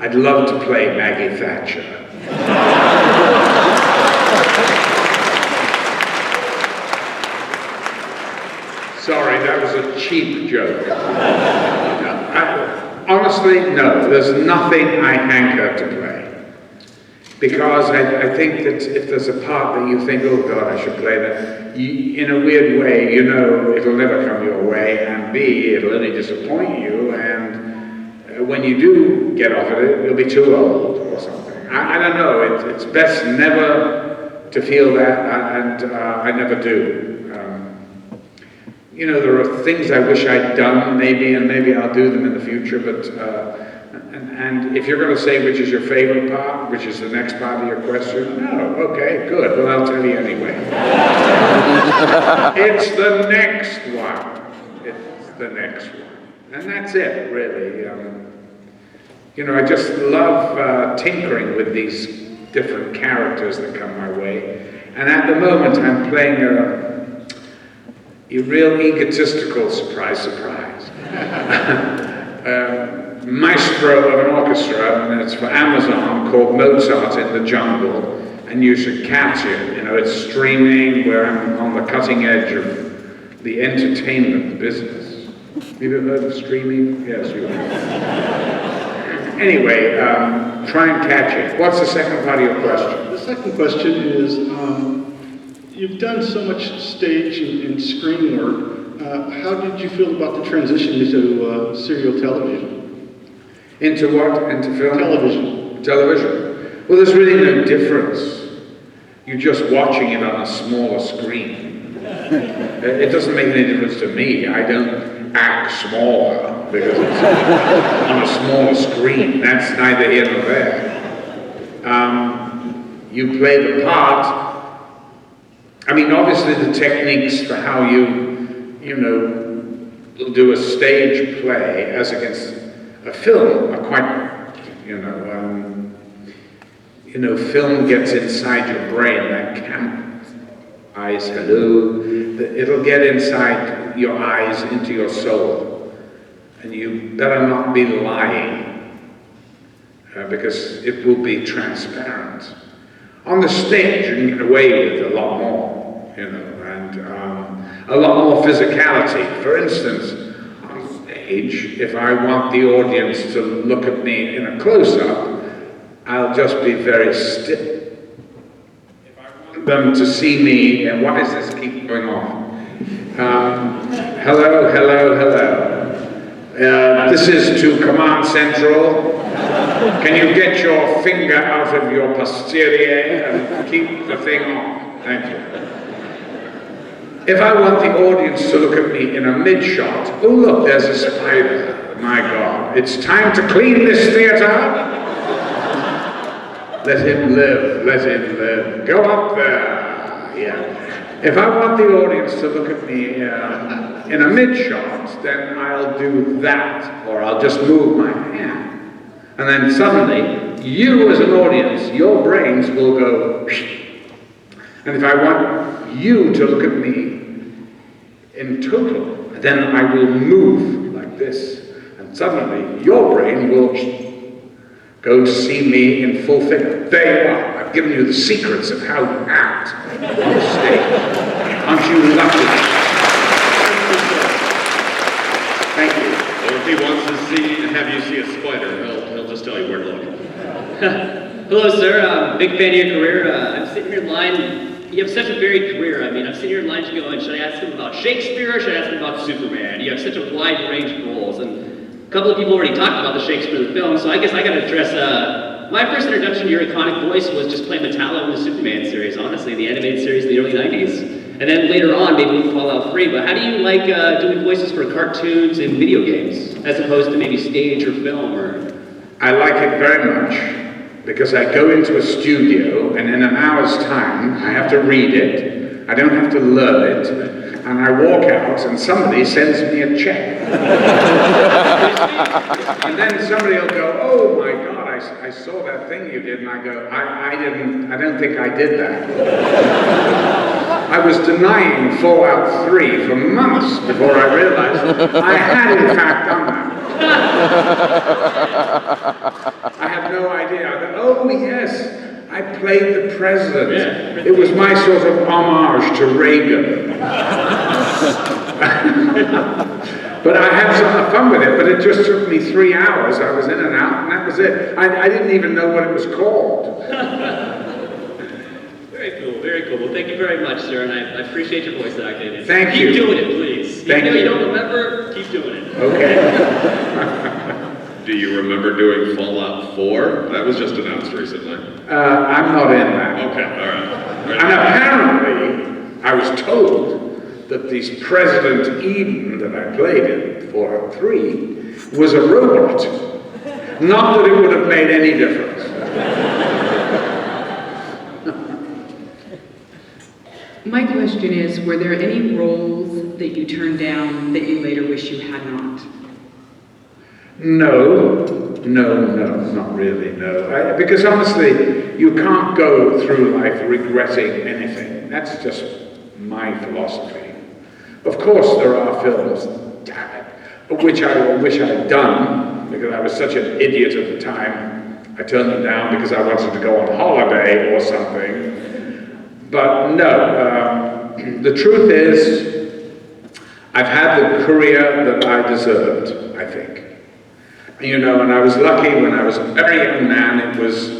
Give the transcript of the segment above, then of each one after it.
I'd love to play Maggie Thatcher. Sorry, that was a cheap joke. Honestly, no, there's nothing I hanker to play. Because I think that if there's a part that you think, oh God, I should play that, in a weird way, you know it'll never come your way, and B, it'll only disappoint you, and when you do get off of it, you'll be too old or something. I don't know, it's best never to feel that, and I never do. You know, there are things I wish I'd done, maybe, and maybe I'll do them in the future, but, and if you're going to say which is your favorite part, which is the next part of your question, no, okay, good, well, I'll tell you anyway. It's the next one. It's the next one. And that's it, really. You know, I just love tinkering with these different characters that come my way. And at the moment, I'm playing a real egotistical, surprise, maestro of an orchestra, and it's for Amazon, called Mozart in the Jungle, and you should catch it. You know, it's streaming, where I'm on the cutting edge of the entertainment business. Have you ever heard of streaming? Yes, you have. Anyway, try and catch it. What's the second part of your question? The second question is, you've done so much stage and screen work. How did you feel about the transition into serial television? Into what? Into film? Television. Television. Well, there's really no difference. You're just watching it on a smaller screen. It doesn't make any difference to me. I don't act smaller because it's on a smaller screen. That's neither here nor there. You play the part. I mean, obviously the techniques for how you know, do a stage play as against a film are quite, film gets inside your brain, that camera, eyes, hello, it'll get inside your eyes into your soul, and you better not be lying, because it will be transparent. On the stage, you can get away with a lot more, you know, and a lot more physicality. For instance, on stage, if I want the audience to look at me in a close-up, I'll just be very still. If I want them to see me, and why does this keep going on? Hello, hello, hello. This is to Command Central. Can you get your finger out of your posterior and keep the thing on? Thank you. If I want the audience to look at me in a mid-shot, oh look, there's a spider. My God, it's time to clean this theater. Let him live, let him live. Go up there. Yeah. If I want the audience to look at me in a mid-shot, then I'll do that, or I'll just move my hand. And then suddenly, you as an audience, your brains will go, and if I want you to look at me in total, then I will move like this, and suddenly your brain will go to see me in full figure. There you are. I've given you the secrets of how to act on the stage. Aren't you lucky? Thank you. Or if he wants to have you see a spider, he'll just tell you where to look. Hello, sir. Big fan of your career. I'm sitting here in line. You have such a varied career. I mean, I'm sitting here in line going, should I ask him about Shakespeare or should I ask him about Superman? You have such a wide range of roles. And a couple of people already talked about the Shakespeare the film, so I guess I gotta address, my first introduction to your iconic voice was just playing Metallo in the Superman series, honestly, the animated series in the early 90s. And then later on, maybe with Fallout 3, but how do you like doing voices for cartoons and video games, as opposed to maybe stage or film or... I like it very much, because I go into a studio, and in an hour's time, I have to read it, I don't have to learn it, and I walk out, and somebody sends me a check. And then somebody will go, oh my God, I saw that thing you did, and I go, I don't think I did that. I was denying Fallout 3 for months before I realized I had in fact done that. I have played the president. Yeah. It was my sort of homage to Reagan. But I had some fun with it, but it just took me 3 hours. I was in and out, and that was it. I didn't even know what it was called. Very cool, very cool. Well, thank you very much, sir, and I appreciate your voice acting. Thank you. Keep doing it, please. Thank Even though you. you don't remember, keep doing it. Okay. Do you remember doing Fallout 4? That was just announced recently. I'm not in that. Okay, all right. And apparently, I was told that this President Eden that I played in Fallout 3 was a robot. Not that it would have made any difference. My question is, were there any roles that you turned down that you later wish you had not? No, not really, no. Because honestly, you can't go through life regretting anything. That's just my philosophy. Of course, there are films, damn it, which I wish I had done, because I was such an idiot at the time. I turned them down because I wanted to go on holiday or something. But no, the truth is, I've had the career that I deserved, I think. You know, and I was lucky when I was a very young man, it was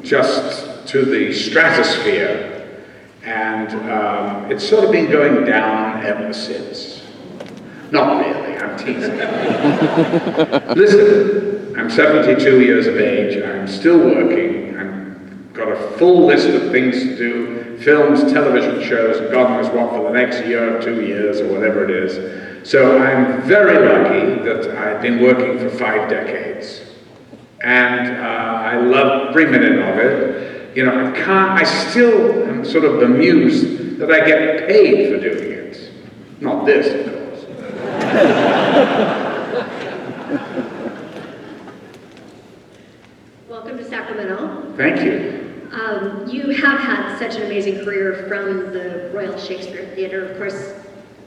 just to the stratosphere. And it's sort of been going down ever since. Not really, I'm teasing. Listen, I'm 72 years of age, I'm still working, I've got a full list of things to do, films, television shows, God knows what for the next year or 2 years or whatever it is. So I'm very lucky that I've been working for 5 decades. And I love every minute of it. You know, I still am sort of bemused that I get paid for doing it. Not this, of course. Welcome to Sacramento. Thank you. You have had such an amazing career from the Royal Shakespeare Theatre, of course,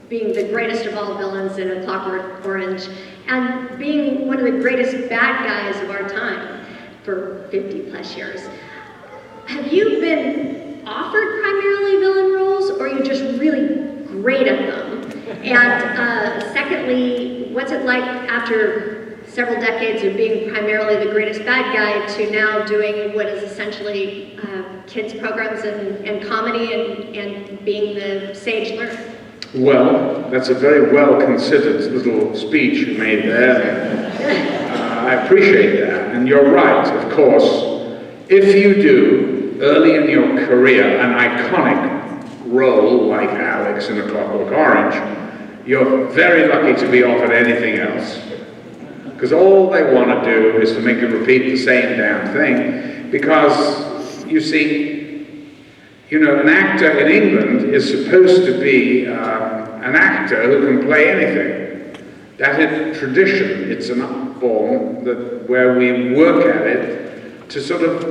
being the greatest of all villains in A Clockwork Orange, and being one of the greatest bad guys of our time for 50 plus years. Have you been offered primarily villain roles, or are you just really great at them? And secondly, what's it like after several decades of being primarily the greatest bad guy to now doing what is essentially kids programs and comedy and being the sage learner? Well, that's a very well-considered little speech you made there. I appreciate that, and you're right, of course. If you do, early in your career, an iconic role like Alex in A Clockwork Orange, you're very lucky to be offered anything else. Because all they want to do is to make you repeat the same damn thing. Because, you see, you know, an actor in England is supposed to be an actor who can play anything. That is tradition. It's an art form that where we work at it to sort of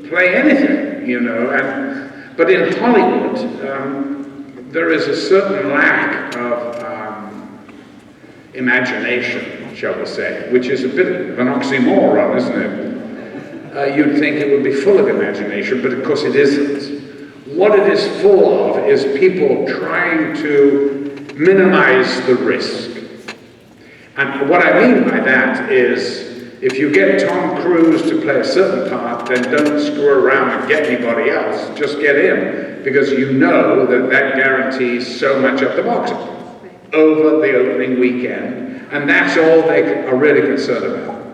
play anything, you know. But in Hollywood, there is a certain lack of imagination, shall we say, which is a bit of an oxymoron, isn't it? You'd think it would be full of imagination, but of course it isn't. What it is full of is people trying to minimize the risk. And what I mean by that is, if you get Tom Cruise to play a certain part, then don't screw around and get anybody else. Just get him, because you know that that guarantees so much at the box office over the opening weekend, and that's all they are really concerned about.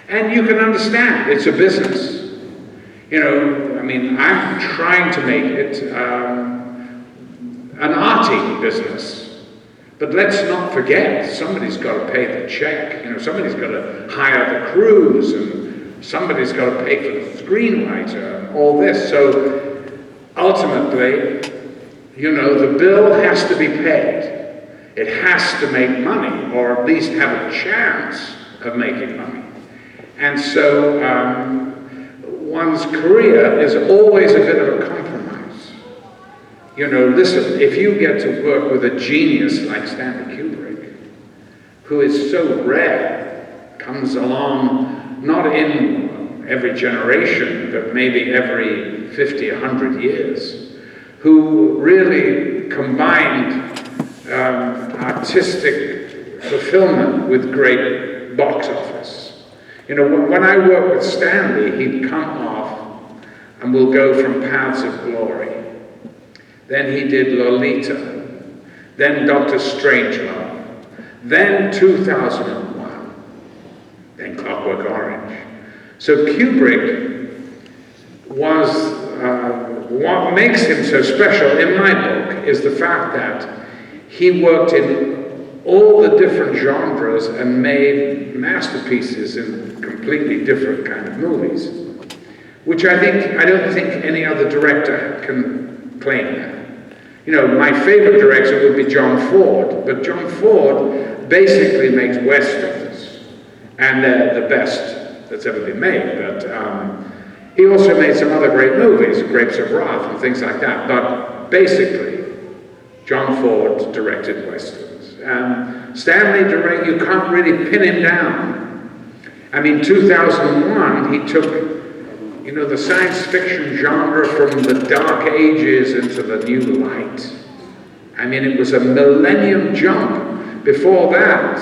And you can understand, it's a business. You know, I mean, I'm trying to make it an arty business. But let's not forget, somebody's got to pay the check. You know, somebody's got to hire the crews, and somebody's got to pay for the screenwriter, and all this. So ultimately, you know, the bill has to be paid. It has to make money, or at least have a chance of making money. And so one's career is always a bit of a compromise. You know, listen, if you get to work with a genius like Stanley Kubrick, who is so rare, comes along not in every generation, but maybe every 50, 100 years, who really combined artistic fulfillment with great box office. You know, when I worked with Stanley, he'd come off and we'll go from Paths of Glory. Then he did Lolita, then Dr. Strangelove, then 2001, then Clockwork Orange. So Kubrick was, what makes him so special in my book is the fact that he worked in all the different genres and made masterpieces in completely different kind of movies, which I don't think any other director can claim that. You know, my favorite director would be John Ford, but John Ford basically makes westerns, and they're the best that's ever been made. But he also made some other great movies, Grapes of Wrath and things like that. But basically, John Ford directed westerns. Stanley directed, you can't really pin him down. I mean, 2001, he took, you know, the science fiction genre from the dark ages into the new light. I mean, it was a millennium jump. Before that,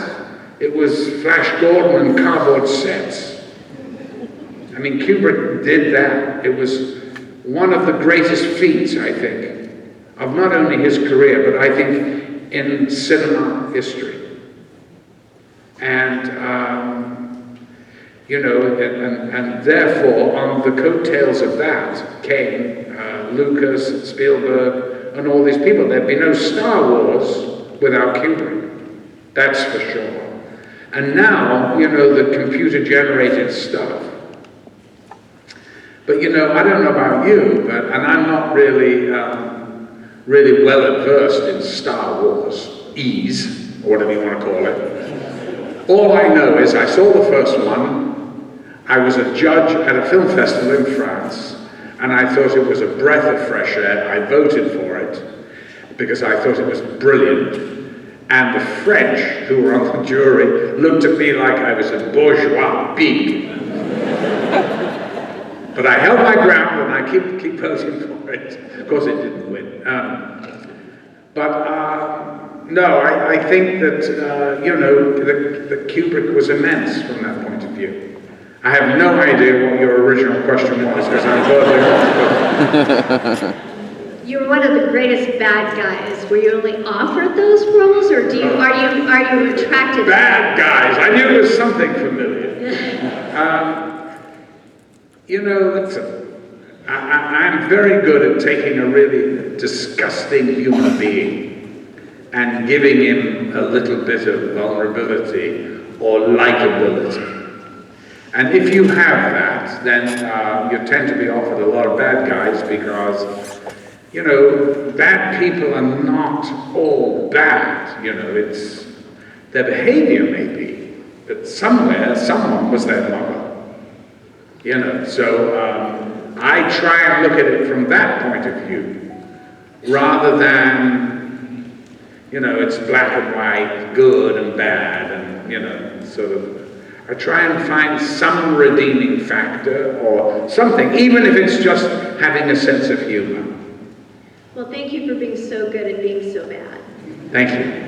it was Flash Gordon and cardboard sets. I mean, Kubrick did that. It was one of the greatest feats, I think, of not only his career, but I think in cinema history. And, you know, and therefore, on the coattails of that came Lucas, Spielberg, and all these people. There'd be no Star Wars without Kubrick, that's for sure. And now, you know, the computer-generated stuff. But, you know, I don't know about you, and I'm not really, really well-versed in Star Wars-ese, or whatever you want to call it. All I know is I saw the first one. I was a judge at a film festival in France, and I thought it was a breath of fresh air. I voted for it because I thought it was brilliant. And the French, who were on the jury, looked at me like I was a bourgeois pig. But I held my ground, and I keep voting for it. Of course, it didn't win. No, I think that, you know, the Kubrick was immense from that point of view. I have no idea what your original question was, because I'm totally lost. You were one of the greatest bad guys. Were you only offered those roles, or are you attracted? Bad guys. I knew it was something familiar. You know, listen. I'm very good at taking a really disgusting human being and giving him a little bit of vulnerability or likability. And if you have that, then you tend to be offered a lot of bad guys because, you know, bad people are not all bad. You know, it's their behavior may be, but somewhere, someone was their mother. You know, so I try and look at it from that point of view, rather than, you know, it's black and white, good and bad, and, you know, sort of, I try and find some redeeming factor or something, even if it's just having a sense of humor. Well, thank you for being so good at being so bad. Thank you.